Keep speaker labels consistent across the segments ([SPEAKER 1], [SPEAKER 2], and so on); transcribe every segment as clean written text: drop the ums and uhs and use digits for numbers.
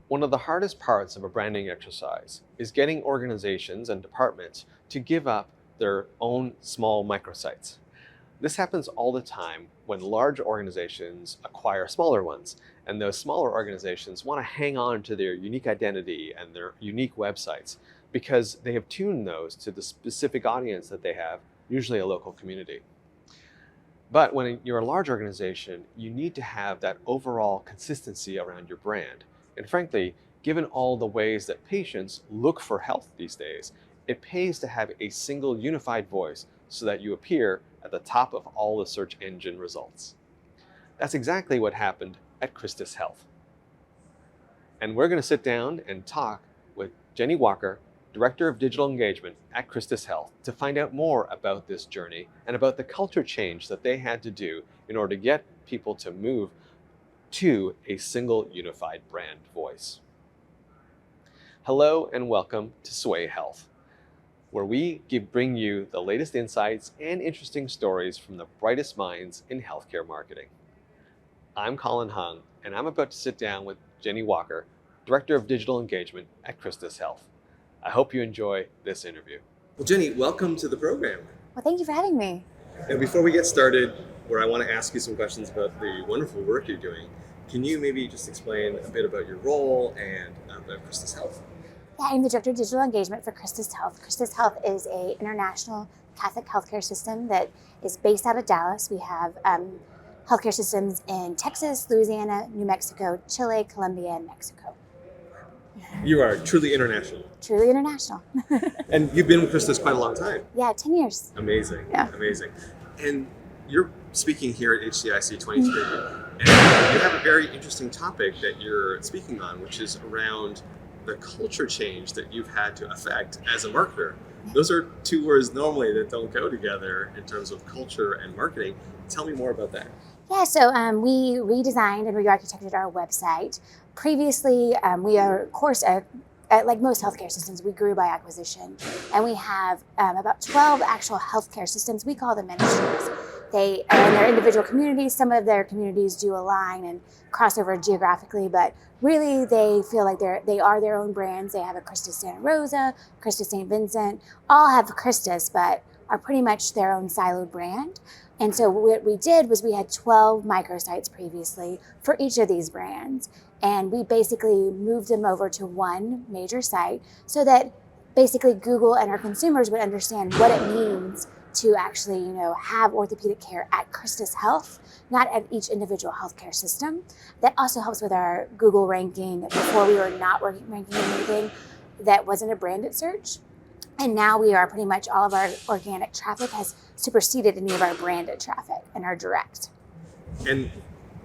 [SPEAKER 1] One of the hardest parts of a branding exercise is getting organizations and departments to give up their own small microsites. This happens all the time when large organizations acquire smaller ones, and those smaller organizations want to hang on to their unique identity and their unique websites because they have tuned those to the specific audience that they have, usually a local community. But when you're a large organization, you need to have that overall consistency around your brand. And frankly, given all the ways that patients look for health these days, it pays to have a single unified voice so that you appear at the top of all the search engine results. That's exactly what happened at CHRISTUS Health. And we're going to sit down and talk with Jenny Walker, Director of Digital Engagement at CHRISTUS Health, to find out more about this journey and about the culture change that they had to do in order to get people to move to a single unified brand voice. Hello and welcome to Swaay.Health, where we bring you the latest insights and interesting stories from the brightest minds in healthcare marketing. I'm Colin Hung, and I'm about to sit down with Jenny Walker, Director of Digital Engagement at CHRISTUS Health. I hope you enjoy this interview. Well, Jenny, welcome to the program.
[SPEAKER 2] Well, thank you for having me.
[SPEAKER 1] And before we get started, where I want to ask you some questions about the wonderful work you're doing, can you maybe just explain a bit about your role and about CHRISTUS Health?
[SPEAKER 2] Yeah, I'm the Director of Digital Engagement for CHRISTUS Health. CHRISTUS Health is an international Catholic healthcare system that is based out of Dallas. We have healthcare systems in Texas, Louisiana, New Mexico, Chile, Colombia, and Mexico.
[SPEAKER 1] You are truly international.
[SPEAKER 2] Truly international.
[SPEAKER 1] And you've been with CHRISTUS quite a long time.
[SPEAKER 2] Yeah, 10 years.
[SPEAKER 1] Amazing.
[SPEAKER 2] Yeah.
[SPEAKER 1] Amazing. And you're speaking here at HCIC 23, and you have a very interesting topic that you're speaking on, which is around the culture change that you've had to affect as a marketer. Those are two words normally that don't go together in terms of culture and marketing. Tell me more about that.
[SPEAKER 2] Yeah, so we redesigned and re-architected our website. Previously, we are, of course, like most healthcare systems, we grew by acquisition. And we have about 12 actual healthcare systems. We call them ministries. They are in their individual communities. Some of their communities do align and cross over geographically, but really they feel like they are their own brands. They have a CHRISTUS Santa Rosa, CHRISTUS St. Vincent, all have CHRISTUS, but are pretty much their own siloed brand. And so what we did was we had 12 microsites previously for each of these brands. And we basically moved them over to one major site so that basically Google and our consumers would understand what it means to actually, have orthopedic care at CHRISTUS Health, not at each individual healthcare system. That also helps with our Google ranking. Before we were not ranking anything that wasn't a branded search. And now we are pretty much all of our organic traffic has superseded any of our branded traffic and our direct.
[SPEAKER 1] And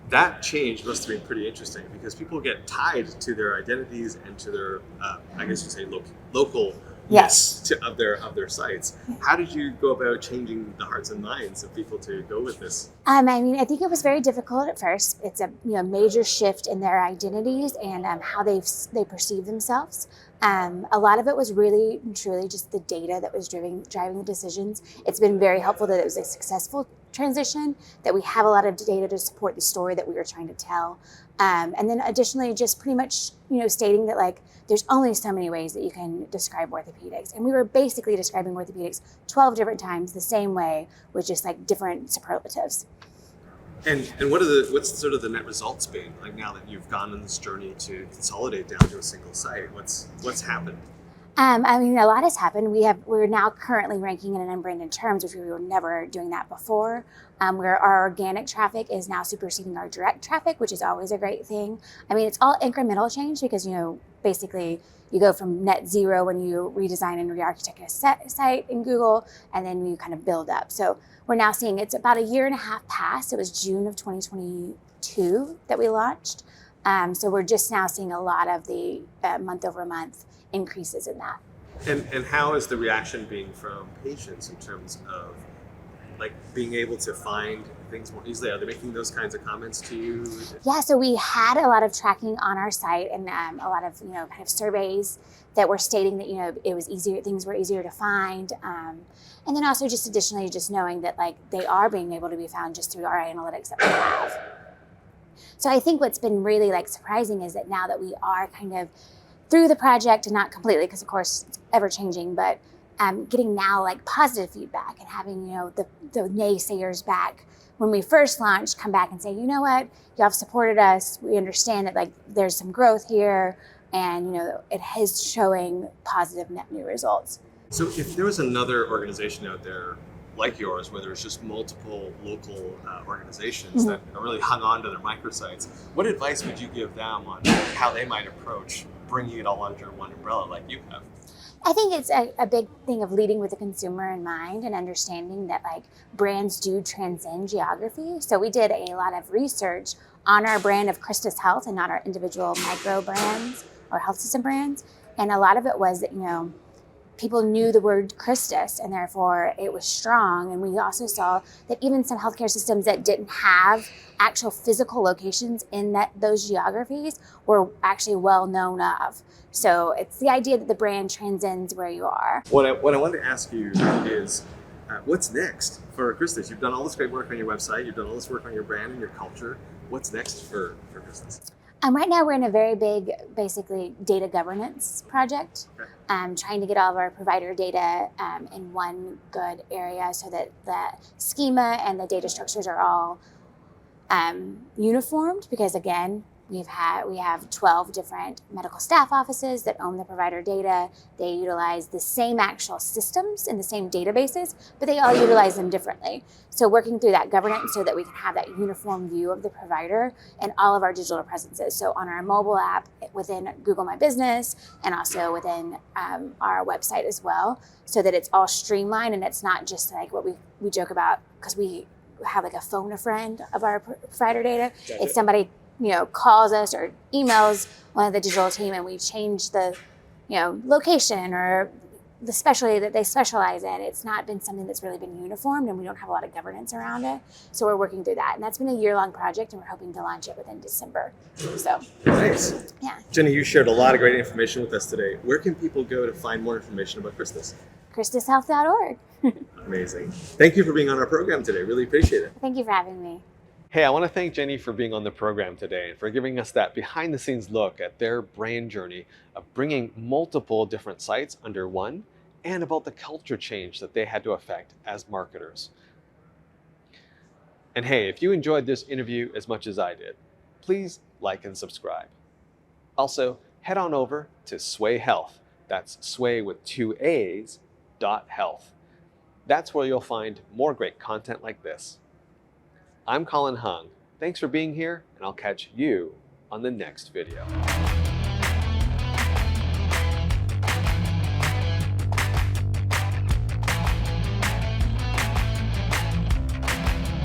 [SPEAKER 1] that change must have been pretty interesting because people get tied to their identities and to their, I guess you'd say, local
[SPEAKER 2] Yes.
[SPEAKER 1] of their sites. How did you go about changing the hearts and minds of people to go with this?
[SPEAKER 2] I think it was very difficult at first. It's a major shift in their identities and how they perceive themselves. A lot of it was really and truly just the data that was driving the decisions. It's been very helpful that it was a successful transition, that we have a lot of data to support the story that we were trying to tell. And then additionally, just pretty much, stating that there's only so many ways that you can describe orthopedics. And we were basically describing orthopedics 12 different times the same way with just different superlatives.
[SPEAKER 1] And what's sort of the net results been? Now that you've gone on this journey to consolidate down to a single site, what's happened?
[SPEAKER 2] A lot has happened. We're now currently ranking in unbranded terms, which we were never doing that before. Where our organic traffic is now superseding our direct traffic, which is always a great thing. It's all incremental change because, basically you go from net zero when you redesign and re-architect a site in Google, and then you kind of build up. So we're now seeing it's about a year and a half past. It was June of 2022 that we launched. So we're just now seeing a lot of the month over month increases in that.
[SPEAKER 1] And how is the reaction being from patients in terms of being able to find things more easily? Are they making those kinds of comments to you?
[SPEAKER 2] Yeah, so we had a lot of tracking on our site and a lot of, kind of surveys that were stating that, it was easier, things were easier to find. And then also just additionally, just knowing that like they are being able to be found just through our analytics that we have. So I think what's been really like surprising is that now that we are kind of through the project, and not completely, because of course it's ever changing, but getting now like positive feedback and having, the naysayers back when we first launched come back and say, you know what, y'all have supported us. We understand that like there's some growth here, and it is showing positive net new results.
[SPEAKER 1] So if there was another organization out there like yours, where there's just multiple local organizations that are really hung on to their microsites, what advice would you give them on how they might approach bringing it all under one umbrella like you have?
[SPEAKER 2] I think it's a big thing of leading with the consumer in mind and understanding that like brands do transcend geography. So we did a lot of research on our brand of CHRISTUS Health and not our individual micro brands or health system brands. And a lot of it was that, people knew the word Christus and therefore it was strong. And we also saw that even some healthcare systems that didn't have actual physical locations in those geographies were actually well known of. So it's the idea that the brand transcends where you are.
[SPEAKER 1] What I wanted to ask you is, what's next for CHRISTUS? You've done all this great work on your website, you've done all this work on your brand and your culture. What's next for CHRISTUS?
[SPEAKER 2] Right now we're in a very big, basically, data governance project.
[SPEAKER 1] Okay.
[SPEAKER 2] Trying to get all of our provider data in one good area so that the schema and the data structures are all uniformed, because again, we have 12 different medical staff offices that own the provider data. They utilize the same actual systems and the same databases, but they all utilize them differently. So working through that governance so that we can have that uniform view of the provider and all of our digital presences. So on our mobile app, within Google My Business, and also within our website as well, so that it's all streamlined and it's not just like what we joke about, because we have like a phone a friend of our provider data.
[SPEAKER 1] Gotcha.
[SPEAKER 2] It's somebody calls us or emails one of the digital team and we change the location or the specialty that they specialize in. It's not been something that's really been uniformed, and we don't have a lot of governance around it. So we're working through that, and that's been a year-long project, and we're hoping to launch it within December. So
[SPEAKER 1] nice.
[SPEAKER 2] Yeah.
[SPEAKER 1] Jenny, you shared a lot of great information with us today. Where can people go to find more information about CHRISTUS?
[SPEAKER 2] CHRISTUSHealth.org.
[SPEAKER 1] Amazing. Thank you for being on our program today. Really appreciate it.
[SPEAKER 2] Thank you for having me.
[SPEAKER 1] Hey, I want to thank Jenny for being on the program today and for giving us that behind-the-scenes look at their brand journey of bringing multiple different sites under one, and about the culture change that they had to affect as marketers. And hey, if you enjoyed this interview as much as I did, please like and subscribe. Also, head on over to Swaay.Health. That's Swaay with 2 A's, .health. That's where you'll find more great content like this. I'm Colin Hung. Thanks for being here, and I'll catch you on the next video.